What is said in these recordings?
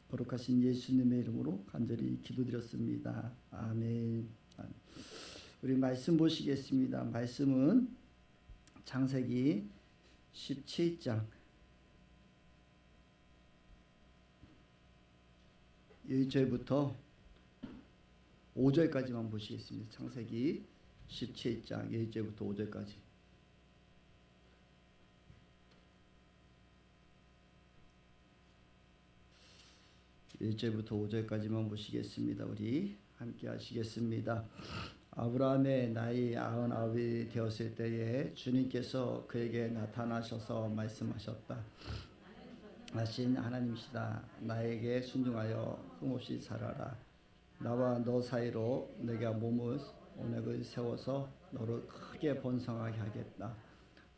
거룩하신 예수님의 이름으로 간절히 기도드렸습니다. 아멘. 우리 말씀 보시겠습니다. 말씀은 창세기 17장 1절부터 5절까지만 보시겠습니다. 창세기 17장 1절부터 5절까지. (1절부터 5절까지만) 보시겠습니다. 우리 함께 하시겠습니다. 아브라함의 나이 99이 되었을 때에 주님께서 그에게 나타나셔서 말씀하셨다. 하신 하나님이시다. 나에게 순종하여 흠없이 살아라. 나와 너 사이로 내가 몸을 언약을 세워서 너를 크게 번성하게 하겠다.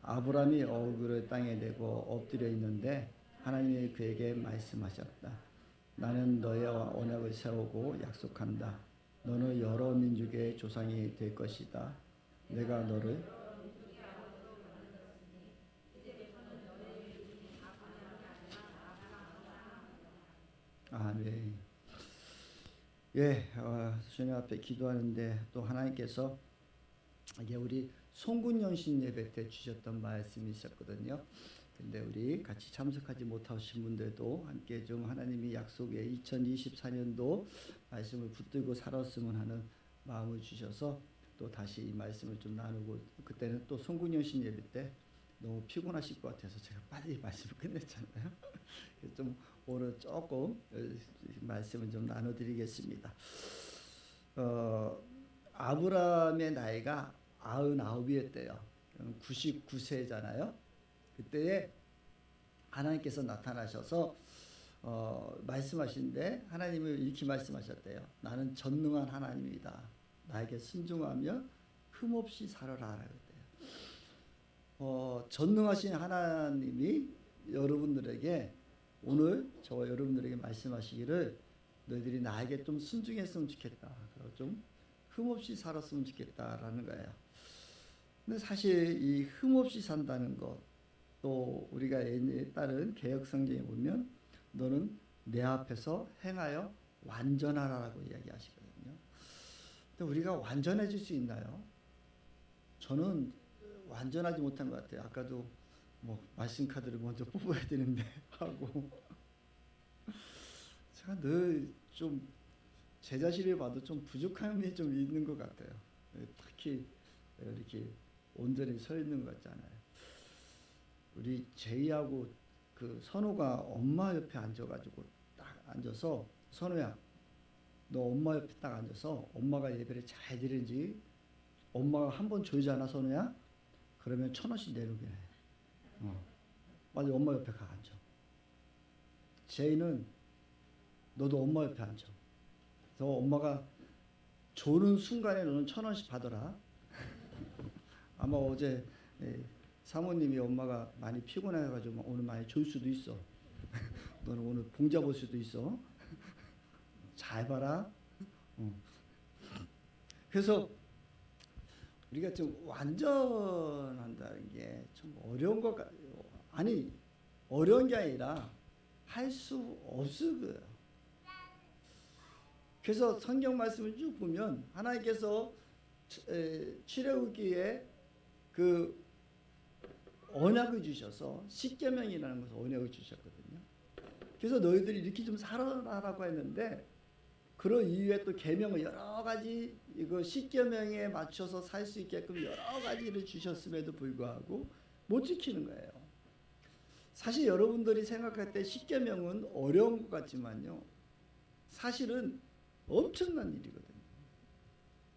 아브라함이 얼굴을 땅에 대고 엎드려 있는데 하나님이 그에게 말씀하셨다. 나는 너의 언약을 세우고 약속한다. 너는 여러 민족의 조상이 될 것이다. 내가 너를 아멘. 주님 앞에 기도하는데 또 하나님께서 이게 우리 송군연신 예배 때 주셨던 말씀이 있었거든요. 근데 우리 같이 참석하지 못하신 분들도 함께 좀 하나님이 약속에 2024년도 말씀을 붙들고 살았으면 하는 마음을 주셔서 또 다시 이 말씀을 좀 나누고, 그때는 또 송군연신 예배 때 너무 피곤하실 것 같아서 제가 빨리 말씀을 끝냈잖아요. 좀 오늘 조금 말씀을 좀 나눠드리겠습니다. 아브라함의 나이가 99이었대요. 99세잖아요. 그때에 하나님께서 나타나셔서 말씀하시는데 하나님은 이렇게 말씀하셨대요. 나는 전능한 하나님이다. 나에게 순종하며 흠없이 살아라. 그랬대요. 전능하신 하나님이 여러분들에게 오늘 저와 여러분들에게 말씀하시기를 너희들이 나에게 좀 순종했으면 좋겠다. 좀 흠없이 살았으면 좋겠다라는 거예요. 근데 사실 이 흠없이 산다는 것, 또 우리가 다른 개역 성경에 보면 너는 내 앞에서 행하여 완전하라라고 이야기하시거든요. 근데 우리가 완전해질 수 있나요? 저는 완전하지 못한 것 같아요. 아까도 말씀 카드를 먼저 뽑아야 되는데 하고 제가 늘 좀 제 자신을 봐도 좀 부족함이 좀 있는 것 같아요. 특히 이렇게 온전히 서 있는 것 같잖아요. 우리 제이하고 그 선우가 엄마 옆에 앉아가지고 딱 앉아서, 선우야 너 엄마 옆에 딱 앉아서 엄마가 예배를 잘 드리는지 엄마가 한번 조이잖아 선우야, 그러면 1,000원씩 내놓게 해. 빨리 엄마 옆에 가 앉아. 제이는 너도 엄마 옆에 앉아. 그래서 엄마가 조는 순간에 너는 1,000원씩 받아라. 아마 어제 사모님이 엄마가 많이 피곤해가지고 오늘 많이 졸 수도 있어. 너는 오늘 봉자 볼 수도 있어. 잘 봐라. 그래서 우리가 좀 완전한다는 게 좀 어려운 것 같아요. 아니, 어려운 게 아니라 할 수 없을 거예요. 그래서 성경 말씀을 쭉 보면 하나님께서 출애굽기에 그 언약을 주셔서 십계명이라는 것을 언약을 주셨거든요. 그래서 너희들이 이렇게 좀 살아라라고 했는데, 그런 이유에 또 계명을 여러 가지 이거 십계명에 맞춰서 살 수 있게끔 여러 가지를 주셨음에도 불구하고 못 지키는 거예요. 사실 여러분들이 생각할 때 십계명은 어려운 것 같지만요, 사실은 엄청난 일이거든요.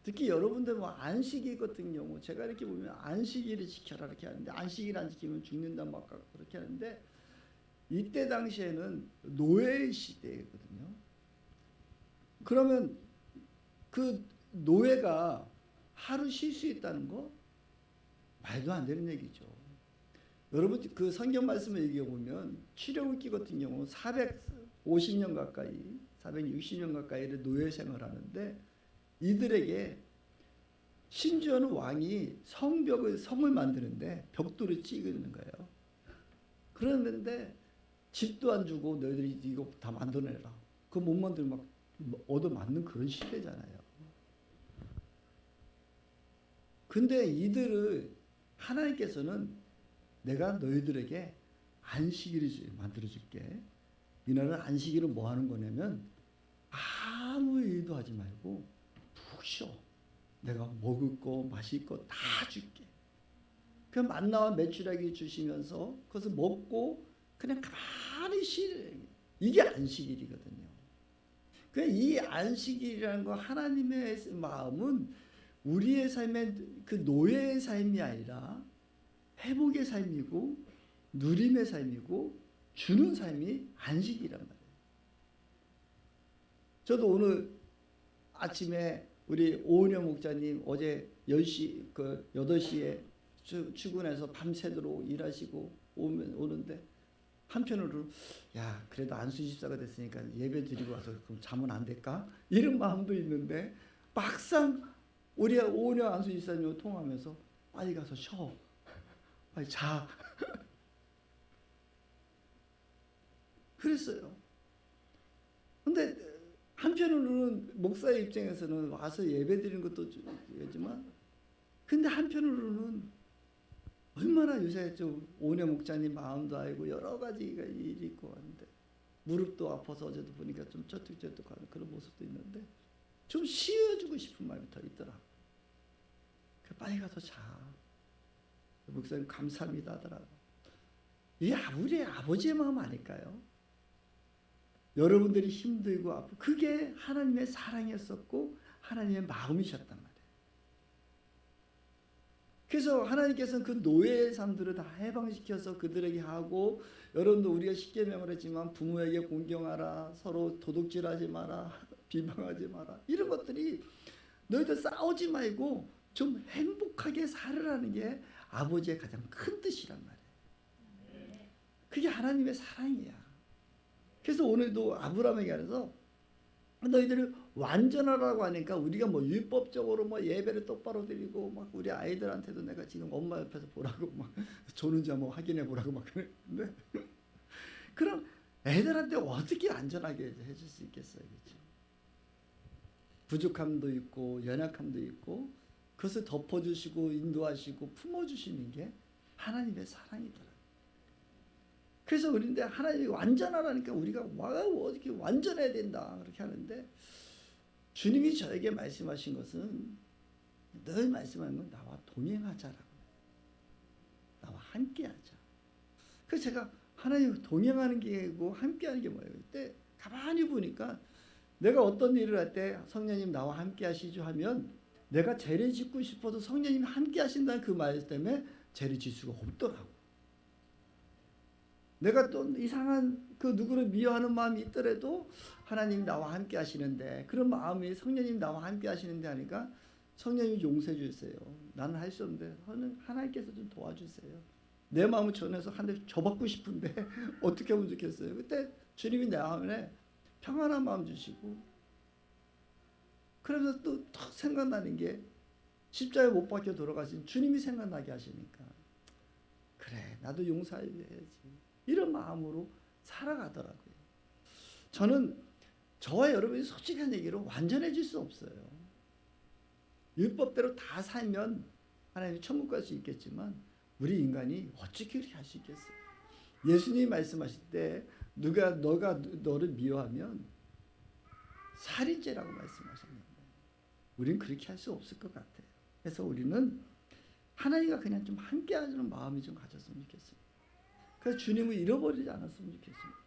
특히 여러분들 안식일 같은 경우 제가 이렇게 보면 안식일을 지켜라 이렇게 하는데, 안식일 안 지키면 죽는다 막 그렇게 하는데, 이때 당시에는 노예 시대거든요. 그러면 그 노예가 하루 쉴 수 있다는 거 말도 안 되는 얘기죠. 여러분 그 성경 말씀을 얘기해 보면 출애굽기 같은 경우 450년 가까이 460년 가까이를 노예 생활하는데, 이들에게 심지어는 왕이 성을 만드는데 벽돌을 찍는 거예요. 그런데 집도 안 주고 너희들이 이거 다 만들어내라. 그거 못 만들면 막 얻어맞는 그런 시대잖아요. 근데 이들을 하나님께서는 내가 너희들에게 안식일을 만들어줄게. 이날은 안식일은 뭐 하는 거냐면 아무 일도 하지 말고 푹 쉬어. 내가 먹을 거 마실 거 다 줄게. 그 만나와 메추라기 주시면서 그것을 먹고 그냥 가만히 쉬래. 이게 안식일이거든요. 이 안식일이라는 거 하나님의 마음은 우리의 삶의 그 노예의 삶이 아니라 회복의 삶이고 누림의 삶이고 주는 삶이 안식이란 말이에요. 저도 오늘 아침에 우리 오은영 목사님 어제 10시, 8시에 출근해서 밤새도록 일하시고 오는데 한편으로 야 그래도 안수집사가 됐으니까 예배 드리고 와서 그럼 자면 안 될까? 이런 마음도 있는데 막상 우리 오은영 안수집사님하고 통화하면서 빨리 가서 쉬어. 빨리 자. 그랬어요. 근데 한편으로는 목사의 입장에서는 와서 예배 드리는 것도 중요하지만 근데 한편으로는 얼마나 요새 좀 오은영 목사님 마음도 알고 여러 가지가 일이 있고 하는데 무릎도 아파서 어제도 보니까 좀 쩌뚝쩌뚝하는 그런 모습도 있는데 좀 쉬어주고 싶은 마음이 더 있더라고. 빨리 가서 자. 목사님 감사합니다 하더라고. 이게 우리 아버지의 마음 아닐까요? 여러분들이 힘들고 아프고 그게 하나님의 사랑이었었고 하나님의 마음이셨단 말이에요. 그래서 하나님께서는 그 노예의 삶들을 다 해방시켜서 그들에게 하고 여러분도 우리가 십계명을 했지만 부모에게 공경하라, 서로 도둑질하지 마라, 비방하지 마라 이런 것들이 너희들 싸우지 말고 좀 행복하게 살으라는 게 아버지의 가장 큰 뜻이란 말이에요. 그게 하나님의 사랑이야. 그래서 오늘도 아브라함에게 하면서 너희들을 완전하라고 하니까 우리가 뭐 율법적으로 뭐 예배를 똑바로 드리고 막 우리 아이들한테도 내가 지금 엄마 옆에서 보라고 막 조는지 한번 확인해 보라고 막 그랬는데 그럼 애들한테 어떻게 안전하게 해줄 수 있겠어요, 그렇죠? 부족함도 있고 연약함도 있고 그것을 덮어주시고 인도하시고 품어주시는 게 하나님의 사랑이더라고요. 그래서 우리인데 하나님이 완전하라니까 우리가 어떻게 완전해야 된다 그렇게 하는데 주님이 저에게 말씀하신 것은 늘 말씀하는 건 나와 동행하자라고. 나와 함께하자. 그래서 제가 하나님 동행하는 게고 함께하는 게 뭐예요? 그때 가만히 보니까 내가 어떤 일을 할 때 성령님 나와 함께하시죠 하면 내가 죄를 짓고 싶어도 성령님이 함께하신다는 그 말 때문에 죄를 짓을 수가 없더라고. 내가 또 이상한 그 누구를 미워하는 마음이 있더라도 하나님 나와 함께 하시는데 그런 마음이 성령님 나와 함께 하시는데 하니까 성령님 용서해 주세요. 나는 할 수 없는데 하나님께서 좀 도와주세요. 내 마음을 전해서 하나님 줘받고 싶은데 어떻게 하면 좋겠어요. 그때 주님이 내 마음에 평안한 마음 주시고 그러면서 또 탁 생각나는 게 십자가에 못 박혀 돌아가신 주님이 생각나게 하시니까 그래 나도 용서해야지. 이런 마음으로 살아가더라고요. 저는 저와 여러분이 솔직한 얘기로 완전해질 수 없어요. 율법대로 다 살면 하나님이 천국 갈 수 있겠지만 우리 인간이 어떻게 그렇게 할 수 있겠어요? 예수님이 말씀하실 때 너가 너를 미워하면 살인죄라고 말씀하셨는데 우리는 그렇게 할 수 없을 것 같아요. 그래서 우리는 하나님과 그냥 좀 함께하는 마음이 좀 가졌으면 좋겠어요. 그래서 주님을 잃어버리지 않았으면 좋겠습니다.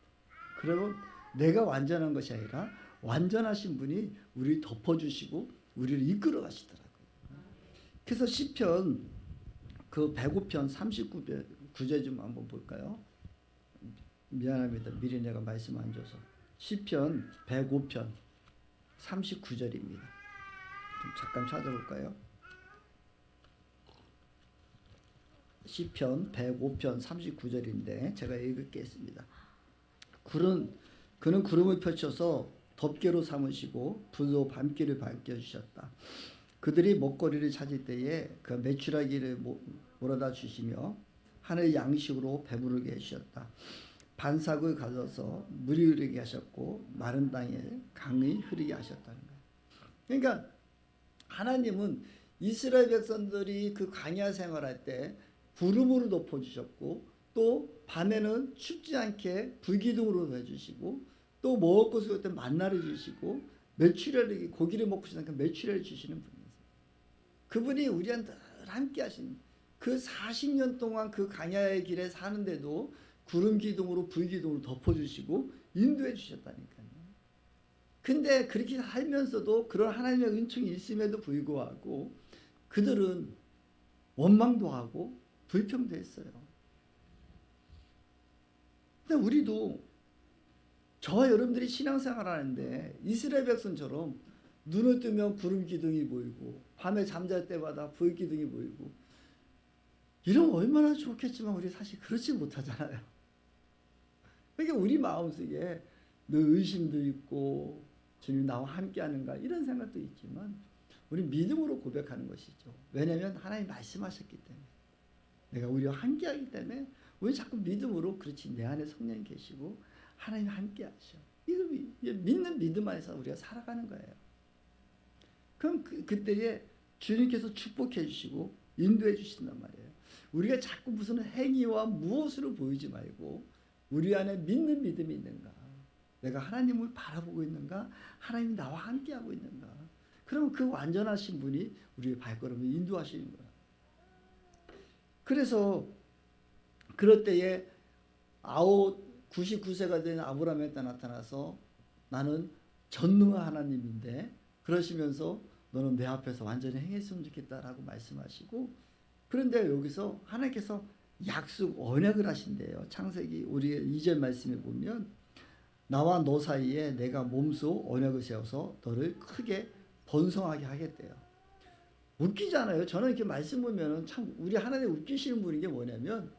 그러면 내가 완전한 것이 아니라 완전하신 분이 우리를 덮어주시고 우리를 이끌어 가시더라고요. 그래서 시편 그 105편 39제 좀 한번 볼까요? 미안합니다. 미리 내가 말씀 안 줘서. 시편 105편 39절입니다. 좀 잠깐 찾아볼까요? 시편 105편 39절인데 제가 읽겠습니다. 그는 구름을 펼쳐서 덮개로 삼으시고 불로 밤길을 밝혀주셨다. 그들이 먹거리를 찾을 때에 그 메추라기를 몰아다 주시며 하늘 양식으로 배부르게 해주셨다. 반삭을 가져서 물이 흐르게 하셨고 마른 땅에 강이 흐르게 하셨다는 거예요. 그러니까 하나님은 이스라엘 백성들이 그 광야 생활할 때 구름으로 덮어주셨고 또 밤에는 춥지 않게 불기둥으로 해주시고 또 먹을 것을 그때 만나를 주시고 메추리알 고기를 먹고 싶으니까 메추리알 주시는 분이세요. 그분이 우리한테 늘 함께 하신 그 40년 동안 그 광야의 길에 사는데도 구름 기둥으로 불 기둥으로 덮어주시고 인도해 주셨다니까요. 근데 그렇게 살면서도 그런 하나님의 은총이 있음에도 불구하고 그들은 원망도 하고 불평도 했어요. 근데 우리도 저와 여러분들이 신앙생활 하는데 이스라엘 백성처럼 눈을 뜨면 구름 기둥이 보이고 밤에 잠잘 때마다 불 기둥이 보이고 이러면 얼마나 좋겠지만 우리 사실 그렇지 못하잖아요. 그러니까 우리 마음속에 늘 의심도 있고 주님 나와 함께 하는가 이런 생각도 있지만 우리 믿음으로 고백하는 것이죠. 왜냐하면 하나님 말씀하셨기 때문에 내가 우리와 함께 하기 때문에 우리 자꾸 믿음으로 그렇지 내 안에 성령이 계시고 하나님 함께 하셔. 이거 믿는 믿음 안에서 우리가 살아가는 거예요. 그럼 그때에 주님께서 축복해 주시고 인도해 주신단 말이에요. 우리가 자꾸 무슨 행위와 무엇으로 보이지 말고 우리 안에 믿는 믿음이 있는가? 내가 하나님을 바라보고 있는가? 하나님이 나와 함께하고 있는가? 그러면 그 완전하신 분이 우리의 발걸음을 인도하시는 거예요. 그래서 그럴 때에 99세가 된 아브라함에게 나타나서 나는 전능한 하나님인데 그러시면서 너는 내 앞에서 완전히 행했으면 좋겠다라고 말씀하시고 그런데 여기서 하나님께서 약속 언약을 하신대요. 창세기 우리 2절 말씀에 보면 나와 너 사이에 내가 몸소 언약을 세워서 너를 크게 번성하게 하겠대요. 웃기잖아요. 저는 이렇게 말씀 보면은 참 우리 하나님 웃기시는 분인 게 뭐냐면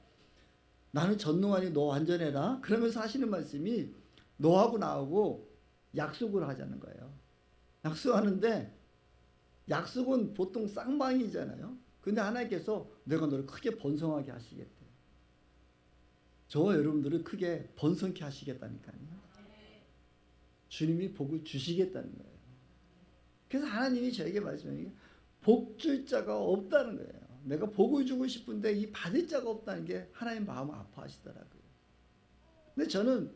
나는 전능하니 너 완전해라. 그러면서 하시는 말씀이 너하고 나하고 약속을 하자는 거예요. 약속하는데 약속은 보통 쌍방이잖아요. 근데 하나님께서 내가 너를 크게 번성하게 하시겠대. 저와 여러분들을 크게 번성케 하시겠다니까요. 주님이 복을 주시겠다는 거예요. 그래서 하나님이 저에게 말씀하는 게 복 줄 자가 없다는 거예요. 내가 복을 주고 싶은데 이 받을 자가 없다는 게 하나님 마음을 아파하시더라고요. 근데 저는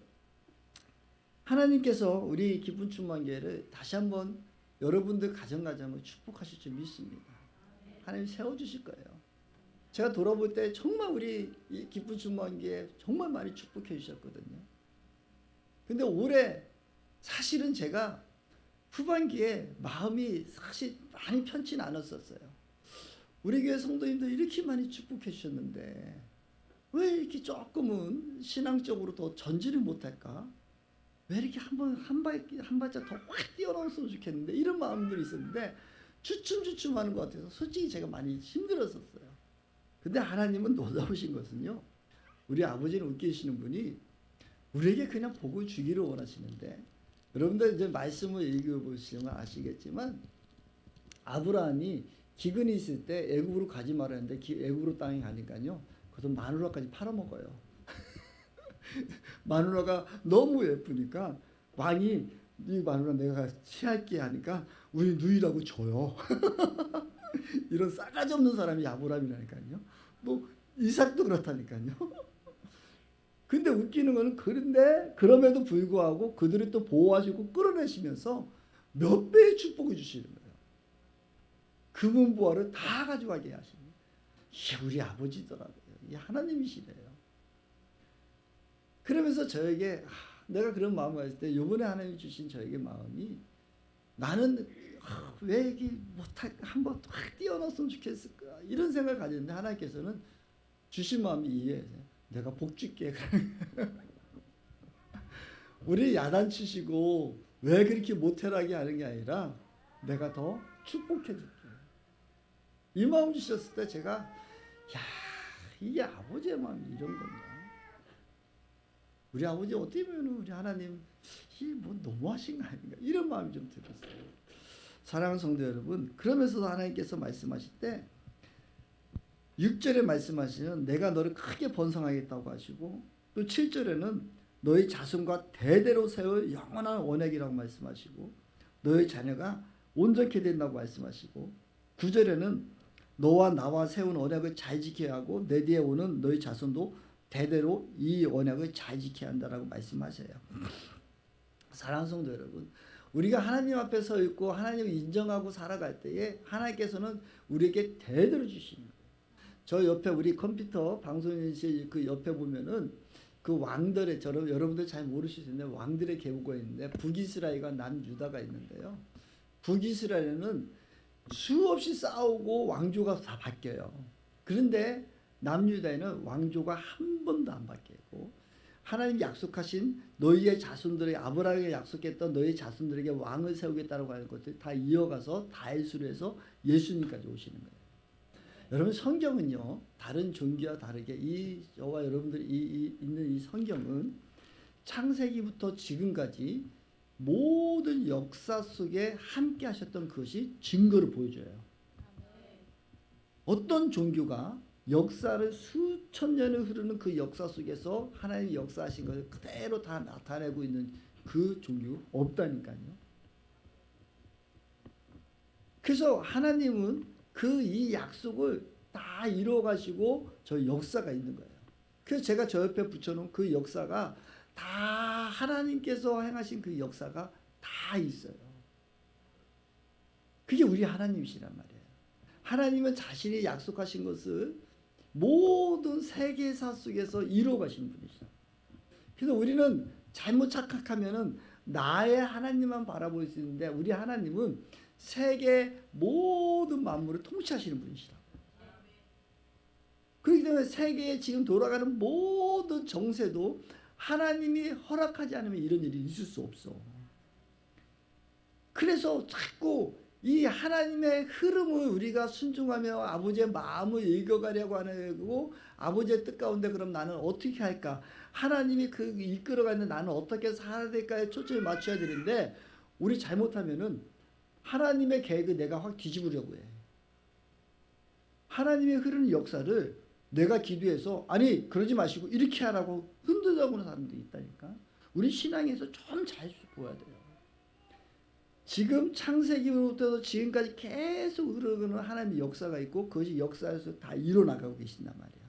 하나님께서 우리 기쁜 충만교회를 다시 한번 여러분들 가정을 축복하실 줄 믿습니다. 하나님 세워주실 거예요. 제가 돌아볼 때 정말 우리 기쁜 충만교회 정말 많이 축복해 주셨거든요. 근데 올해 사실은 제가 후반기에 마음이 사실 많이 편치는 않았었어요. 우리 교회 성도님들 이렇게 많이 축복해 주셨는데 왜 이렇게 조금은 신앙적으로 더 전진을 못할까? 왜 이렇게 한 발짝 더 확 뛰어넘었으면 좋겠는데 이런 마음들이 있었는데 주춤주춤하는 것 같아서 솔직히 제가 많이 힘들었었어요. 근데 하나님은 놀라우신 것은요. 우리 아버지는 웃기시는 분이 우리에게 그냥 복을 주기를 원하시는데 여러분들 이제 말씀을 읽어보시면 아시겠지만 아브라함이 기근이 있을 때 애굽으로 가지 말았는데 애굽으로 땅에 가니까요. 그것도 마누라까지 팔아먹어요. 마누라가 너무 예쁘니까 왕이 이 마누라 내가 취할게 하니까 우리 누이라고 줘요. 이런 싸가지 없는 사람이 아브라함이라니까요. 뭐 이삭도 그렇다니까요. 근데 웃기는 거는 그런데 그럼에도 불구하고 그들을 또 보호하시고 끌어내시면서 몇 배의 축복을 주시는 거예요. 금은 보화를 다 가져가게 하시는 거예요. 이게 우리 아버지더라고요. 이게 하나님이시래요. 그러면서 저에게 내가 그런 마음을 가질 때 이번에 하나님이 주신 저에게 마음이 나는 왜 이게 못할 한번 확 뛰어넘었으면 좋겠을까 이런 생각을 가졌는데 하나님께서는 주신 마음이 이해해서 내가 복 줄게. 우리 야단치시고 왜 그렇게 못해라게 하는 게 아니라 내가 더 축복해 줄게. 이 마음 주셨을 때 제가 야 이게 아버지의 마음이 이런 건가. 우리 아버지 어떻게 보면 우리 하나님 이게 뭐 너무하신 거 아닌가 이런 마음이 좀 들었어요. 사랑하는 성도 여러분 그러면서도 하나님께서 말씀하실 때 6절에 말씀하시는 내가 너를 크게 번성하겠다고 하시고 또 7절에는 너희 자손과 대대로 세울 영원한 언약이라고 말씀하시고 너희 자녀가 온전케 된다고 말씀하시고 9절에는 너와 나와 세운 언약을 잘 지켜야 하고 내 뒤에 오는 너희 자손도 대대로 이 언약을 잘 지켜야 한다라고 말씀하셔요. 사랑하는 성도 여러분, 우리가 하나님 앞에 서 있고 하나님을 인정하고 살아갈 때에 하나님께서는 우리에게 대대로 주시는 거예요. 저 옆에 우리 컴퓨터 방송인실 그 옆에 보면은 그 왕들의, 저는 여러분들 잘 모르실 수 있는데 왕들의 계보가 있는데 북이스라엘과 남유다가 있는데요. 북이스라엘은 수없이 싸우고 왕조가 다 바뀌어요. 그런데 남유다에는 왕조가 한 번도 안 바뀌고 하나님 약속하신 너희의 자손들에게, 아브라함에게 약속했던 너희 자손들에게 왕을 세우겠다고 하는 것들 다 이어가서 다윗으로 해서 예수님까지 오시는 거예요. 여러분, 성경은요 다른 종교와 다르게 저와 여러분들이 있는 이 성경은 창세기부터 지금까지 모든 역사 속에 함께 하셨던 그것이 증거를 보여줘요. 어떤 종교가 역사를 수천 년을 흐르는 그 역사 속에서 하나님이 역사하신 것을 그대로 다 나타내고 있는 그 종교 없다니까요. 그래서 하나님은 그 이 약속을 다 이루어 가시고 저 역사가 있는 거예요. 그래서 제가 저 옆에 붙여놓은 그 역사가 다 하나님께서 행하신 그 역사가 다 있어요. 그게 우리 하나님이시란 말이에요. 하나님은 자신이 약속하신 것을 모든 세계사 속에서 이루어 가신 분이시죠. 그래서 우리는 잘못 착각하면은 나의 하나님만 바라볼 수 있는데 우리 하나님은 세계 모든 만물을 통치하시는 분이시다. 그렇기 때문에 세계에 지금 돌아가는 모든 정세도 하나님이 허락하지 않으면 이런 일이 있을 수 없어. 그래서 자꾸 이 하나님의 흐름을 우리가 순종하며 아버지의 마음을 읽어가려고 하는 거고, 아버지의 뜻 가운데 그럼 나는 어떻게 할까? 하나님이 그 이끌어가는 나는 어떻게 살아야 될까에 초점을 맞춰야 되는데, 우리 잘못하면은 하나님의 계획을 내가 확 뒤집으려고 해. 하나님의 흐르는 역사를 내가 기도해서 아니 그러지 마시고 이렇게 하라고 흔들려고 하는 사람들이 있다니까. 우리 신앙에서 좀 잘 보아야 돼요. 지금 창세기부터 지금까지 계속 흐르는 하나님의 역사가 있고 그것이 역사에서 다 이뤄나가고 계신단 말이야.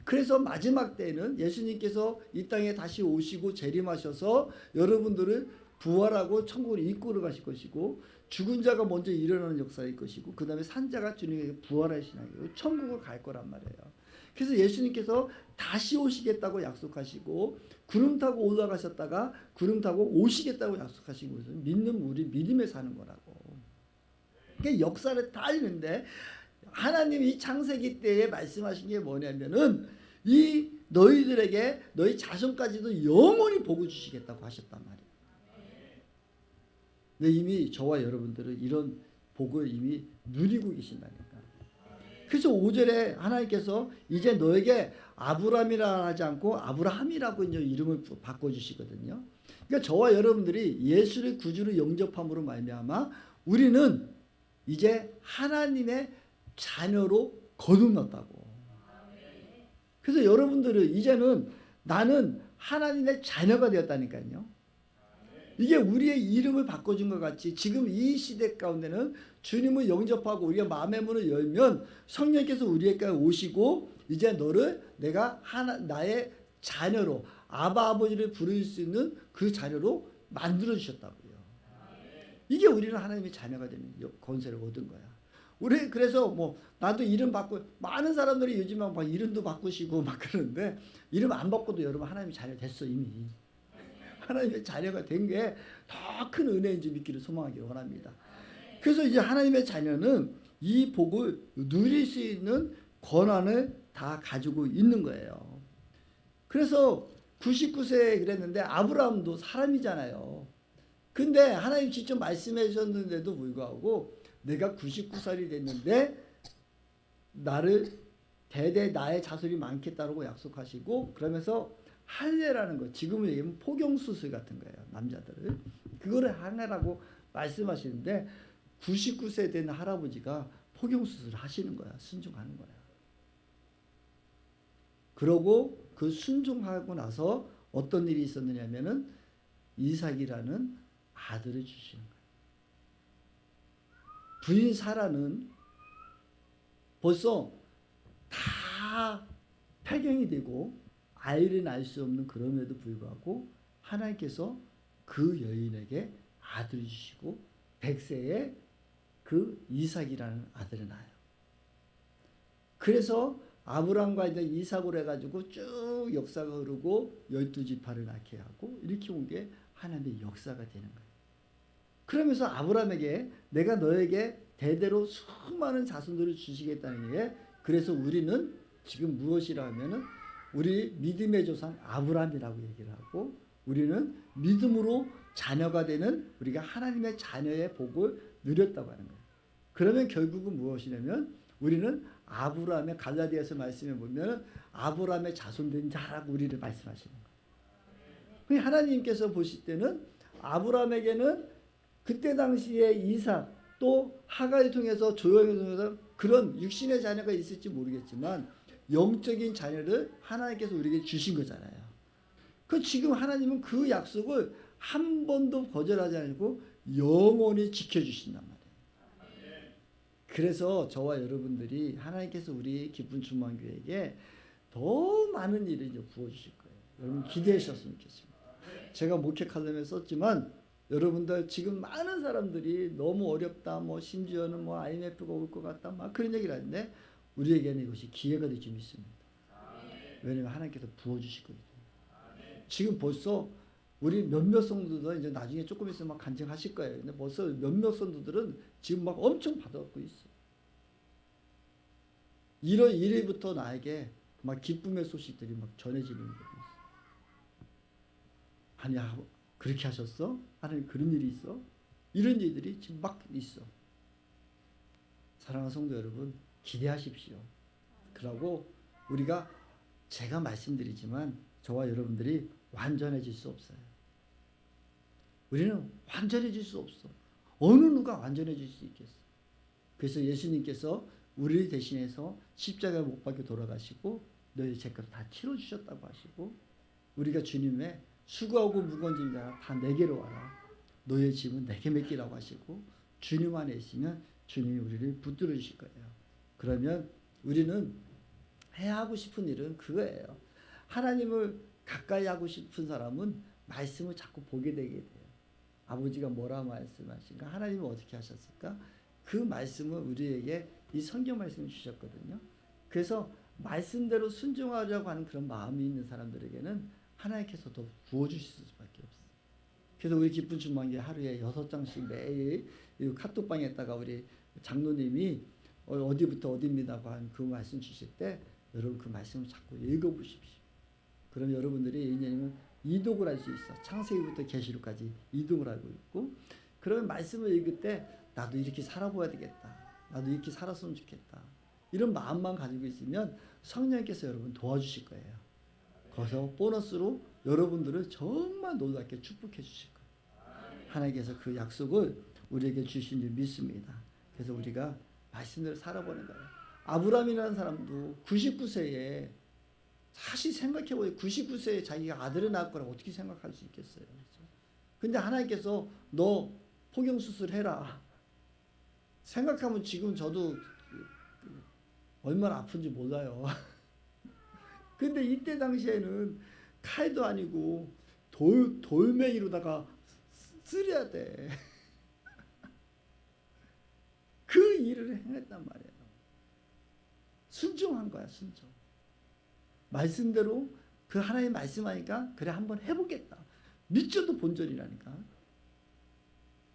그래서 마지막 때에는 예수님께서 이 땅에 다시 오시고 재림하셔서 여러분들을 부활하고 천국으로 이끌어 가실 것이고, 죽은 자가 먼저 일어나는 역사일 것이고, 그 다음에 산자가 주님에게 부활하시고 천국을 갈 거란 말이에요. 그래서 예수님께서 다시 오시겠다고 약속하시고 구름 타고 올라가셨다가 구름 타고 오시겠다고 약속하신 것은 믿는 우리 믿음에 사는 거라고. 그러니까 역사를 다 읽는데 하나님이 이 창세기 때에 말씀하신 게 뭐냐면은 이 너희들에게 너희 자손까지도 영원히 복을 주시겠다고 하셨단 말이에요. 근데 이미 저와 여러분들은 이런 복을 이미 누리고 계신다니까. 그래서 5절에 하나님께서 이제 너에게 아브람이라 하지 않고 아브라함이라고 이제 이름을 바꿔주시거든요. 그러니까 저와 여러분들이 예수를 구주로 영접함으로 말미암아 우리는 이제 하나님의 자녀로 거듭났다고. 그래서 여러분들은 이제는 나는 하나님의 자녀가 되었다니까요. 이게 우리의 이름을 바꿔준 것 같이 지금 이 시대 가운데는 주님을 영접하고 우리가 마음의 문을 열면 성령께서 우리에게 오시고 이제 너를 내가 나의 자녀로 아바 아버지를 부를 수 있는 그 자녀로 만들어 주셨다고요. 이게 우리는 하나님의 자녀가 되는 권세를 얻은 거야. 우리 그래서 뭐 나도 이름 바꾸, 많은 사람들이 요즘 막 이름도 바꾸시고 막 그러는데 이름 안 바꿔도 여러분 하나님의 자녀 됐어 이미. 하나님의 자녀가 된 게 더 큰 은혜인 줄 믿기를 소망하기를 원합니다. 그래서 이제 하나님의 자녀는 이 복을 누릴 수 있는 권한을 다 가지고 있는 거예요. 그래서 99세에 그랬는데 아브라함도 사람이잖아요. 근데 하나님 직접 말씀해 주셨는데도 불구하고 내가 99살이 됐는데 나를 대대 나의 자손이 많겠다고 약속하시고, 그러면서 할례라는 거, 지금은 얘기하면 포경수술 같은 거예요. 남자들을 그거를 하라고 말씀하시는데 99세 된 할아버지가 포경수술을 하시는 거야. 순종하는 거야. 그러고 그 순종하고 나서 어떤 일이 있었느냐면은 이삭이라는 아들을 주시는 거예요. 부인 사라는 벌써 다 폐경이 되고 아이를 낳을 수 없는 그럼에도 불구하고 하나님께서 그 여인에게 아들을 주시고 100세에 그 이삭이라는 아들을 낳아요. 그래서 아브라함과 이제 이삭으로 해가지고 쭉 역사가 흐르고 12지파를 낳게 하고 이렇게 온 게 하나님의 역사가 되는 거예요. 그러면서 아브라함에게 내가 너에게 대대로 수많은 자손들을 주시겠다는 게, 그래서 우리는 지금 무엇이라 하면은 우리 믿음의 조상 아브라함이라고 얘기를 하고, 우리는 믿음으로 자녀가 되는, 우리가 하나님의 자녀의 복을 누렸다고 하는 거예요. 그러면 결국은 무엇이냐면 우리는 아브라함의, 갈라디아서 말씀에 보면 아브라함의 자손된 자라고 우리를 말씀하시는 거예요. 하나님께서 보실 때는 아브라함에게는 그때 당시에 이삭 또 하갈을 통해서 조용히 통해서 그런 육신의 자녀가 있을지 모르겠지만 영적인 자녀를 하나님께서 우리에게 주신 거잖아요. 그 지금 하나님은 그 약속을 한 번도 거절하지 않고 영원히 지켜주신단 말이에요. 그래서 저와 여러분들이 하나님께서 우리 기쁜 충만교회에게 더 많은 일을 이제 부어주실 거예요. 여러분 기대하셨으면 좋겠습니다. 제가 목회 칼럼에 썼지만 여러분들 지금 많은 사람들이 너무 어렵다, 뭐 심지어는 뭐 IMF가 올 것 같다, 막 그런 얘기를 하는데 우리에게는 이것이 기회가 될 줄 믿습니다. 왜냐하면 하나님께서 부어주실 거거든요. 지금 벌써 우리 몇몇 성도들 이제 나중에 조금 있으면 막 간증하실 거예요. 근데 벌써 몇몇 성도들은 지금 막 엄청 받아갖고 있어. 1월 1일부터 나에게 막 기쁨의 소식들이 막 전해지는 거예요. 아니야, 그렇게 하셨어? 하나님 그런 일이 있어? 이런 일들이 지금 막 있어. 사랑하는 성도 여러분, 기대하십시오. 그러고 우리가, 제가 말씀드리지만 저와 여러분들이 완전해질 수 없어요. 우리는 완전해질 수 없어. 어느 누가 완전해질 수 있겠어? 그래서 예수님께서 우리 대신해서 십자가에 못 박혀 돌아가시고 너희 죄값 다 치러주셨다고 하시고, 우리가 주님의 수고하고 무거운 짐 자라 다 내게로 와라, 너의 짐은 내게 맡기라고 하시고, 주님 안에 있으면 주님이 우리를 붙들어 주실 거예요. 그러면 우리는 해야 하고 싶은 일은 그거예요. 하나님을 가까이 하고 싶은 사람은 말씀을 자꾸 보게 되게 돼요. 아버지가 뭐라 말씀하신가? 하나님은 어떻게 하셨을까? 그 말씀을 우리에게 이 성경 말씀을 주셨거든요. 그래서 말씀대로 순종하려고 하는 그런 마음이 있는 사람들에게는 하나님께서 더 부어주실 수밖에 없어요. 그래서 우리 기쁜 충만교회 하루에 6장씩 매일 카톡방에다가 우리 장로님이 어디부터 어디입니다고 한 그 말씀 주실 때 여러분 그 말씀을 자꾸 읽어보십시오. 그럼 여러분들이 이제는 이독을 할 수 있어. 창세기부터 계시록까지 이독을 하고 있고, 그러면 말씀을 읽을 때 나도 이렇게 살아보아야 되겠다, 나도 이렇게 살았으면 좋겠다, 이런 마음만 가지고 있으면 성령께서 여러분 도와주실 거예요. 거기서 보너스로 여러분들을 정말 놀랍게 축복해 주실 거예요. 하나님께서 그 약속을 우리에게 주신 줄 믿습니다. 그래서 우리가 말씀대로 살아보는 거예요. 아브라함이라는 사람도 99세에, 사실 생각해보면 99세에 자기가 아들을 낳을 거라고 어떻게 생각할 수 있겠어요. 그렇죠? 근데 하나님께서 너 포경수술 해라. 생각하면 지금 저도 얼마나 아픈지 몰라요. 근데 이때 당시에는 칼도 아니고 돌멩이로다가 쓰려야 돼. 그 일을 행했단 말이에요. 순종한 거야, 순종. 말씀대로 그 하나님 말씀하니까 그래 한번 해보겠다. 믿져도 본전이라니까.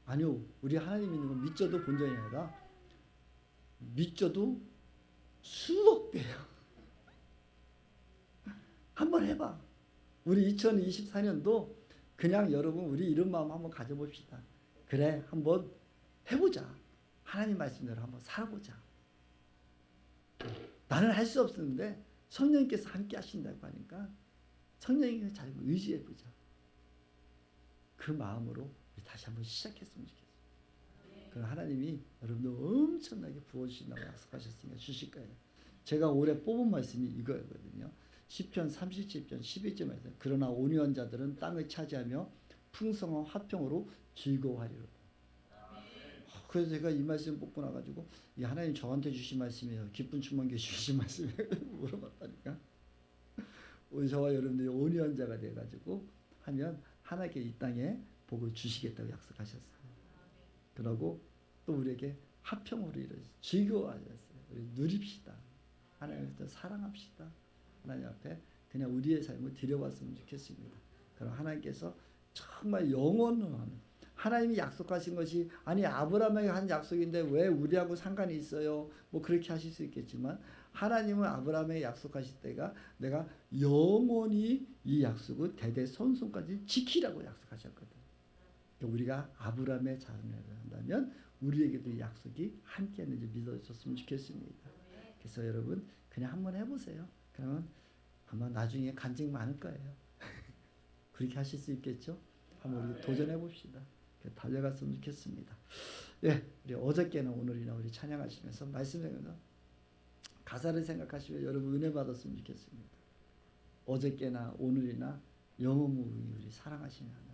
아니요, 우리 하나님 믿는 건 믿져도 본전이 아니라 믿져도 수억 배요. 한번 해봐. 우리 2024년도 그냥 여러분 우리 이런 마음 한번 가져봅시다. 그래 한번 해보자. 하나님 말씀대로 한번 살아보자. 나는 할 수 없었는데 성령님께서 함께 하신다고 하니까 성령님께서 잘 의지해보자. 그 마음으로 우리 다시 한번 시작했으면 좋겠어요. 그럼 하나님이 여러분들 엄청나게 부어주신다고 약속하셨으니까 주실 거예요. 제가 올해 뽑은 말씀이 이거거든요. 시편 37편 12절에서 그러나 온유한 자들은 땅을 차지하며 풍성한 화평으로 즐거워하리로다. 그래서 제가 이 말씀 뽑고 나가지고 이 하나님 저한테 주신 말씀이에요, 기쁜 주먹에 주신 말씀이에요 물어봤다니까. 우리 저와 여러분들이 온유한 자가 돼가지고 하면 하나님께 이 땅에 복을 주시겠다고 약속하셨어요. 그러고 또 우리에게 화평으로 이루어졌어요. 즐거워하셨어요. 우리 누립시다. 하나님을 사랑합시다. 하나님 앞에 그냥 우리의 삶을 드려봤으면 좋겠습니다. 그럼 하나님께서 정말 영원한, 하나님이 약속하신 것이 아니 아브라함에게 한 약속인데 왜 우리하고 상관이 있어요? 뭐 그렇게 하실 수 있겠지만 하나님은 아브라함에게 약속하실 때가 내가 영원히 이 약속을 대대손손까지 지키라고 약속하셨거든. 그러니까 우리가 아브라함의 자손을 한다면 우리에게도 이 약속이 함께 있는지 믿어줬으면 좋겠습니다. 그래서 여러분 그냥 한번 해보세요. 그러면 아마 나중에 간증 많을 거예요. 그렇게 하실 수 있겠죠? 한번 우리 도전해 봅시다. 달려갔으면 좋겠습니다. 예, 우리 어저께나 오늘이나 우리 찬양하시면서 말씀하면서 가사를 생각하시면 여러분 은혜 받았으면 좋겠습니다. 어저께나 오늘이나 영원무궁히 우리 사랑하시는 하나님.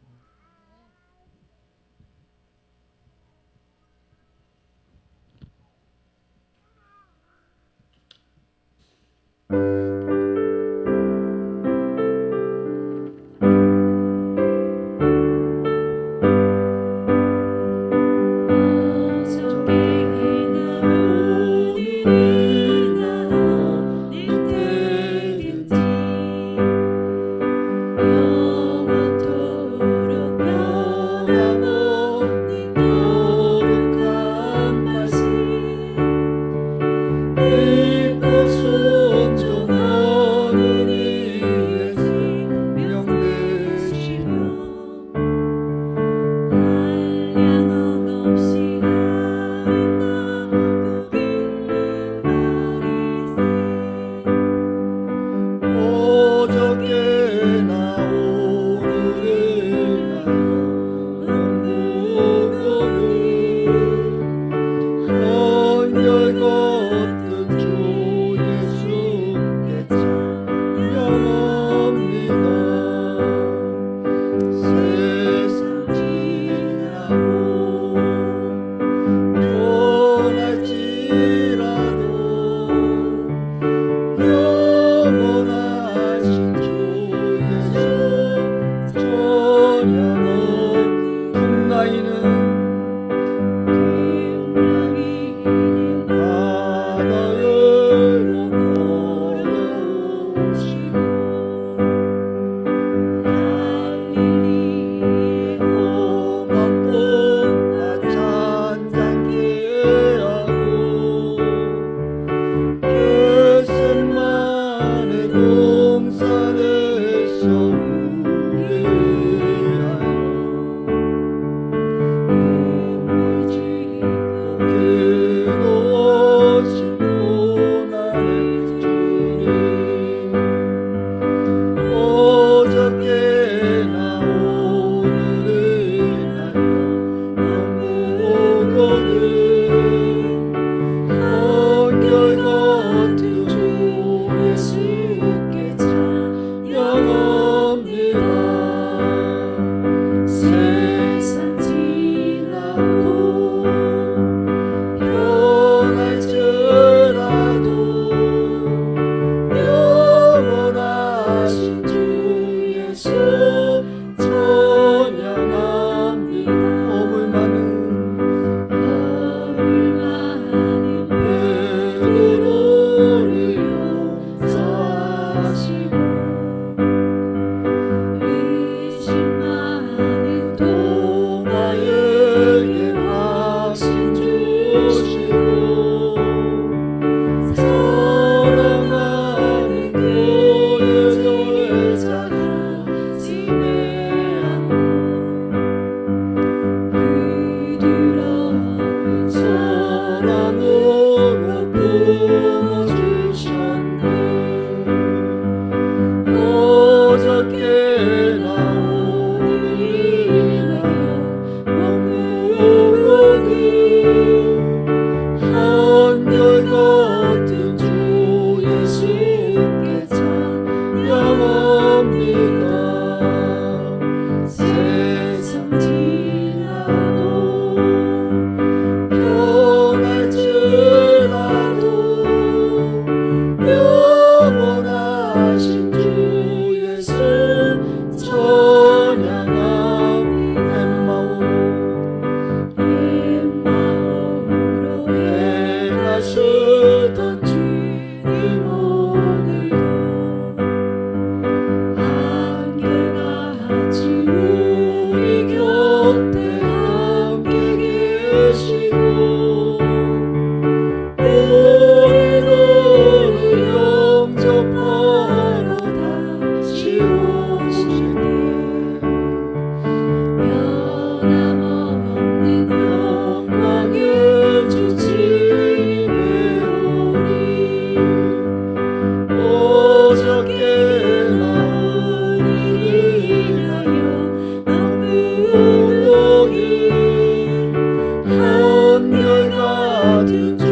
받은 주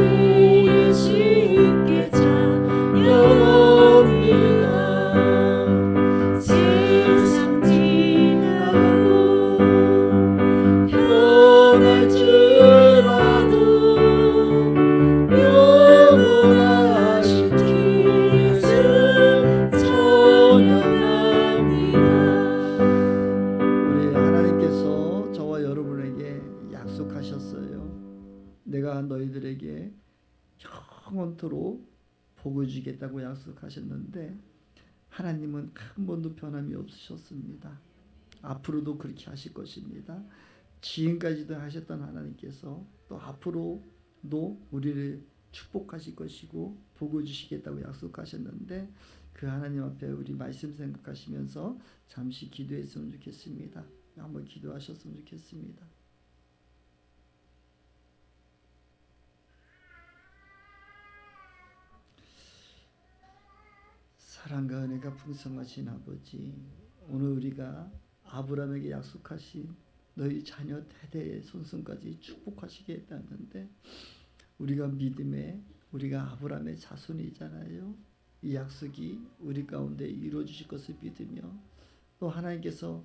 예수께 찬양합니다. 세상 지나고 변할지라도 영원하신 주 예수 찬양합니다. 우리 하나님께서 저와 여러분에게 약속하셨어요. 내가 너희들에게 영원토록 복을 주겠다고 약속하셨는데 하나님은 한 번도 변함이 없으셨습니다. 앞으로도 그렇게 하실 것입니다. 지금까지도 하셨던 하나님께서 또 앞으로도 우리를 축복하실 것이고 복을 주시겠다고 약속하셨는데 그 하나님 앞에 우리 말씀 생각하시면서 잠시 기도했으면 좋겠습니다. 한번 기도하셨으면 좋겠습니다. 사랑과 은혜가 풍성하신 아버지, 오늘 우리가 아브라함에게 약속하신 너희 자녀 대대의 손손까지 축복하시겠다는데 우리가 믿음에 우리가 아브라함의 자손이잖아요. 이 약속이 우리 가운데 이루어지실 것을 믿으며 또 하나님께서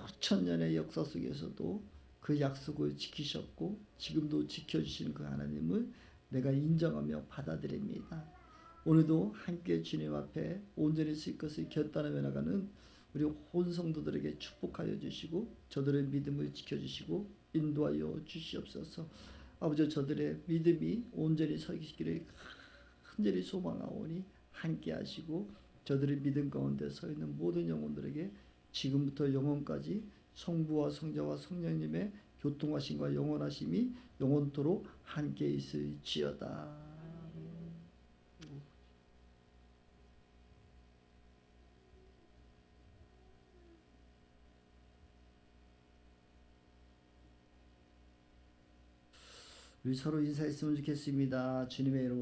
수천 년의 역사 속에서도 그 약속을 지키셨고 지금도 지켜주시는 그 하나님을 내가 인정하며 받아들입니다. 오늘도 함께 주님 앞에 온전히 쓸 것을 결단하며 나가는 우리 온 성도들에게 축복하여 주시고 저들의 믿음을 지켜주시고 인도하여 주시옵소서. 아버지, 저들의 믿음이 온전히 서기기를 간절히 소망하오니 함께 하시고 저들의 믿음 가운데 서 있는 모든 영혼들에게 지금부터 영원까지 성부와 성자와 성령님의 교통하심과 영원하심이 영원토록 함께 있을지어다. 우리 서로 인사했으면 좋겠습니다. 주님의 이름으로.